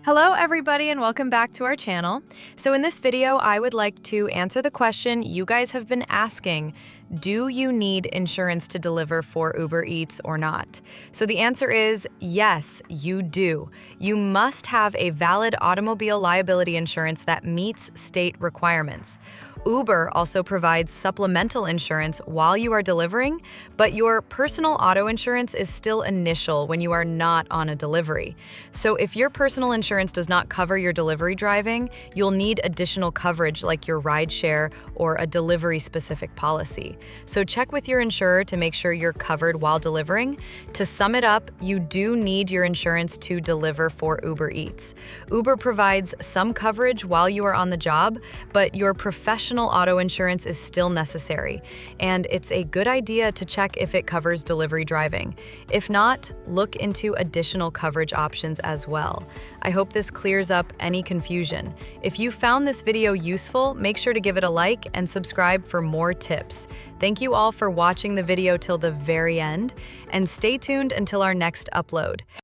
Hello everybody and welcome back to our channel. So in this video, I would like to answer the question you guys have been asking. Do you need insurance to deliver for Uber Eats or not? So the answer is yes, you do. You must have a valid automobile liability insurance that meets state requirements. Uber also provides supplemental insurance while you are delivering, but your personal auto insurance is still initial when you are not on a delivery. So if your personal insurance does not cover your delivery driving, you'll need additional coverage like your rideshare or a delivery-specific policy. So check with your insurer to make sure you're covered while delivering. To sum it up, you do need your insurance to deliver for Uber Eats. Uber provides some coverage while you are on the job, but your professional auto insurance is still necessary, and it's a good idea to check if it covers delivery driving. If not, look into additional coverage options as well. I hope this clears up any confusion. If you found this video useful, make sure to give it a like and subscribe for more tips. Thank you all for watching the video till the very end, and stay tuned until our next upload.